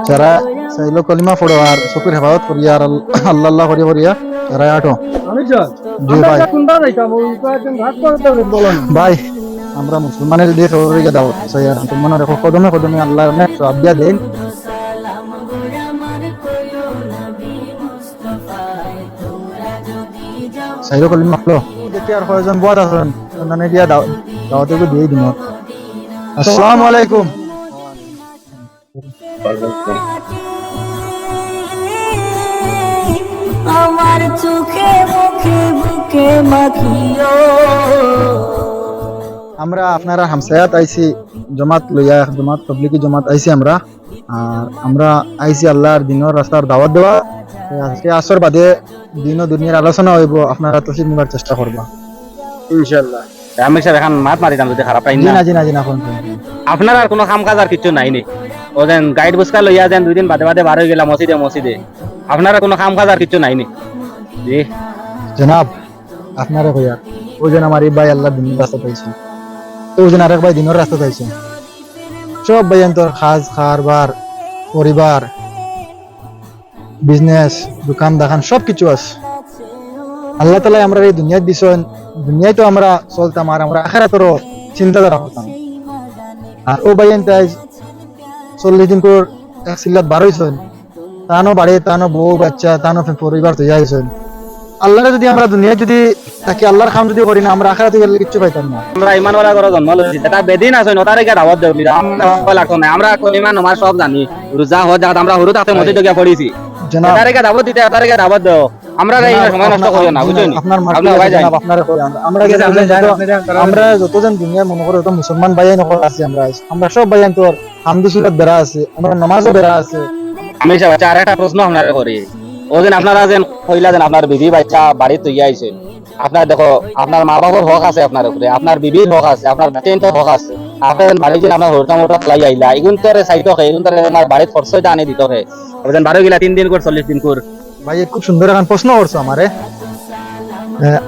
যারা চাইলো কলিমা পড়ো আর চকুর হেফাজত করি আর আল্লাহ আল্লাহ করিয়া করিয়া যারা আটো জি ভাই ভাই আমরা মুসলমানের দিয়ে খবর দাওয়াত চাই আর মনে রাখো কদমে কদমে আল্লাহ অনেক সওয়াব দিয়া দেন চাইলো কলিমা পড়ো দেখি আর কয়জন বুয়াত আছেন মানে দিয়া দাওয়াতে দিয়ে দিন আসসালামু আলাইকুম আমার চোখে মুখে বুকে মাখিও আমরা আপনারা হামসায়াত আইছি জমাত লইয়া জমাত পাবলিকি জমাত আইছি আমরা আর আমরা আইছি আল্লাহর দিনের রাস্তার দাওয়াত দেওয়া আজকে আসর বাদে দিন ও দুনিয়ার আলোচনা হইব আপনারা তসিব নিবার চেষ্টা করবা ইনশাআল্লাহ আমি স্যার এখন মাত মারিতাম যদি খারাপ পাই জি না না জি না জি না কোন আপনার আর কোনো কাম কাজ আর কিছু নাই নি ও যেন গাইড বুসকা লইয়া যেন 2 দিন বাদে বাদে বার হয়ে গেলাম মসজিদে আপনার আর কোনো কাম কাজ আর কিছু নাই নি জি জনাব আপনারা কইয়া ও যেন আমার এই ভাই আল্লাহ দিনের রাস্তা পাইছে ও যেন আরেক ভাই দিনের রাস্তা পাইছে সব ভাইয়ান তোর খাজ খারবার পরিবার বিজনেস দোকান দাকান সব কিছু আছে আল্লাহ তাআলা আমরা এই দুনিয়ায় দিছেন দুনিয়ায় তো আমরা চলতাম আর আমরা আখিরাতেরও চিন্তাধারা করতাম আর ও ভাইয়ান তাই 40 দিন পর এক সিল্লাত বার হইছেন তানো বাড়ি তানো বউ বাচ্চা তানো পরিবার তো যাইছেন আল্লাহরে যদি আমরা দুনিয়ায় যদি তাকে আল্লাহর কাম যদি করি না আমরা আখিরাতে গেলে কিছু পাইতাম না আমরা ইমান ওয়ালা করে জন্ম লইছি এটা বেদিন আছে নতারে কে দাওয়াত দেবলি আমরা লাগতো না আমরা ইমান নামাজ সব জানি রোজা হজ জাত আমরা হরু তাতে মসজিদে গিয়া পড়িছি জনাব তারে কে দাওয়াত দিতে তারে কে দাওয়াত দাও আমরা এই সময় নষ্ট করিও না বুঝছেন আপনার আপনি ভাই যান আপনার আমরা যতজন দুনিয়া মনে করো তো মুসলমান ভাইয়াই নকল আছে আমরা সব ভাইয়ান তোর হামদু সুরত বেড়া আছে আমরা নামাজও বেড়া আছে আমি সব আর একটা প্রশ্ন আপনারে করি ও যেন আপনারা যেন কইলা যেন আপনার বিবি বাচ্চা বাড়ি তৈয়া আইছে আপনার দেখো আপনার মা বাবার হক আছে আপনার উপরে আপনার বিবির হক আছে আপনার বাচ্চার হক আছে আপনার বাড়ি যেন আপনার হরতা মোটা লাই আইলা এগুন তোরে সাইতো হে এগুন তোরে আমার বাড়ির খরচটা আনি দিতে হে যেন বারো গেলা 3 দিন করে 40 দিন করে ভাই খুব সুন্দর এখন প্রশ্ন করছো আমারে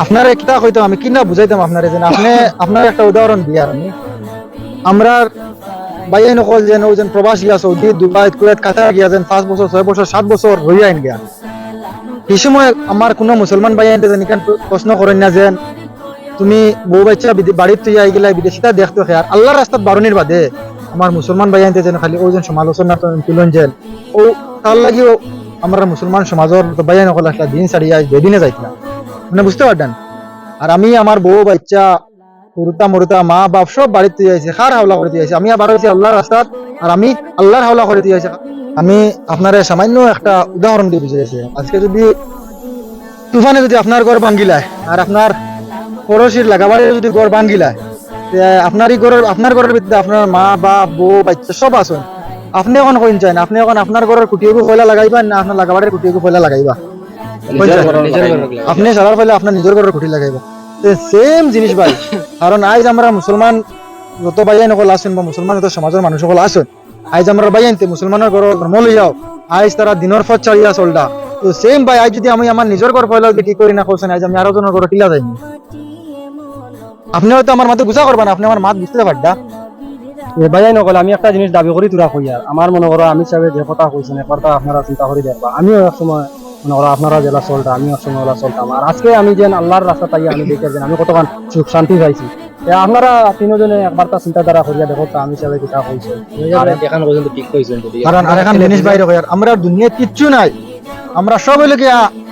আপনারা কিতা কইতাম আমি কিনা বুঝাইতাম আপনারে যে আপনি আপনার একটা উদাহরণ দিয়ার আমি আমরা ভাইয়াই নকল যেন ও যেন প্রবাস গিয়া সৌদি দুবাই কুয়েত কাতার গিয়া যেন 5 বছর 6 বছর 7 বছর হইয়া আইন গিয়া এই সময় আমার কোনো মুসলমান ভাইয়াইতে যেন কেন প্রশ্ন করেন না যেন তুমি বউ বাচ্চা বাড়ির তুই আই গেলা বিদেশিটা দেখতে আর আল্লাহর রাস্তাত বারণির বাদে আমার মুসলমান ভাইয়াইতে যেন খালি ও যেন সমালোচনা তুলন যেন ও তার লাগিও আমরা মুসলমান সমাজের ভাইয়াই নকল একটা দিন ছাড়িয়া বেদিনে যাইত না মানে বুঝতে পারতেন আর আমি আমার বউ বাচ্চা পুরুতা মরুতা মা বাপ সব বাড়িতে যাইছে খার হাওলা করে দিয়েছে আমি আবার হয়েছি আল্লাহর রাস্তাত আর আমি আল্লাহর হাওলা করে দিয়েছে আমি আপনার সামান্য একটা উদাহরণ দিয়ে বুঝিয়েছি আজকে যদি তুফানে যদি আপনার ঘর ভাঙ্গিলায় আর আপনার পড়োশির লাগাবারে যদি ঘর ভাঙ্গিলায় আপনারই ঘরের আপনার ঘরের ভিতরে আপনার মা বাপ বউ বাচ্চা সব আছেন আপনি এখন কইন চান আপনি এখন আপনার ঘরের কুটিয়েও পয়লা লাগাইবা না আপনার লাগাবারের কুটিয়েও পয়লা লাগাইবা আপনি সারার ফলে আপনার নিজের ঘরের কুটি লাগাইবা সেম জিনিস ভাই কারণ আজ আমরা মুসলমান যত ভাইয়াই নকল আসেন বা মুসলমান যত সমাজের মানুষ সকল আসেন আজ আমরা ভাইয়াইতে মুসলমানের ঘর ধর্ম লইয়াও আজ তারা দিনের পথ ছাড়িয়া চলটা তো সেম ভাই আজ যদি আমি আমার নিজের ঘর পয়লা কি করি না করছেন আজ আমি আরো জনের ঘর টিলা যাইনি আপনি হয়তো আমার মাথা গুছা করবেন আপনি আমার মাত বুঝতে পারডা ভাইয়াই নকল আমি একটা জিনিস দাবি করি তোরা কইয়ার আমার মনে করো আমি সাহেব যে কথা কইছেন একবারটা আপনারা চিন্তা করে দেখবা আমিও এক সময় মনে করো আপনারা জেলা চলতা আমি এক সময় চলতাম আর আজকে আমি যেন আল্লাহর রাস্তা তাই আমি দেখে যেন আমি কতক্ষণ সুখ শান্তি পাইছি আপনারা তিনজনে একবার তা চিন্তাধারা করিয়া দেখো তা আমি সাহেব কিতা কইছে এখন পর্যন্ত ঠিক কইছেন যদি কারণ আরেকখান জিনিস বাইরে কই আমরা দুনিয়া কিচ্ছু নাই আমরা সব হইলে কি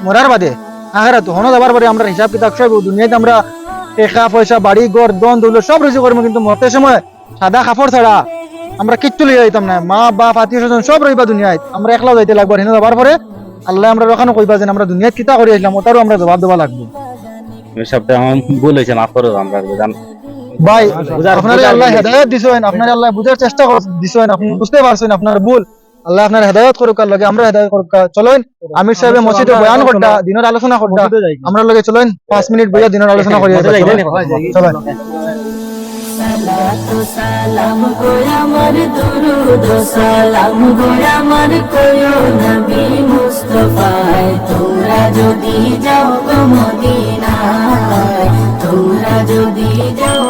মরার বাদে আখিরাত হনো যাবার পরে আমরা হিসাব কিতাব সব দুনিয়াতে আমরা টাকা পয়সা বাড়ি ঘর দন দৌলত সব রইছে করবো কিন্তু মরতে সময় সাদা কাপড় ছাড়া আমরা কিচ্ছু লইয়া যাইতাম না মা বাপ আত্মীয় স্বজন সব রইবা দুনিয়ায় আমরা একলাও যাইতে লাগবো হেন যাবার পরে আল্লাহ আমরা ওখানে কইবা যে আমরা দুনিয়ায় কিতা করে আসলাম ওটারও আমরা জবাব দেওয়া লাগবে সবটা ভুল হয়েছে মাফ করো আমরা ভাই আপনার আল্লাহ হেদায়েত দিছেন আপনার আল্লাহ বুঝার চেষ্টা দিছেন আপনি বুঝতে পারছেন আপনার ভুল আল্লাহ আপনার হেদায়েত করুক আর লগে আমরা হেদায়েত করুক চলেন আমির সাহেব মসজিদে বয়ান করতা দিনের আলোচনা করতা আমরা লগে চলেন 5 মিনিট বইয়া দিনের আলোচনা করিয়া চলেন সালাতু সালাম গো আমার দুরুদ সালাম গো আমার কোয়ো নবী মুস্তাফায় তোমরা যদি যাও গো মদিনায় তোমরা যদি যাও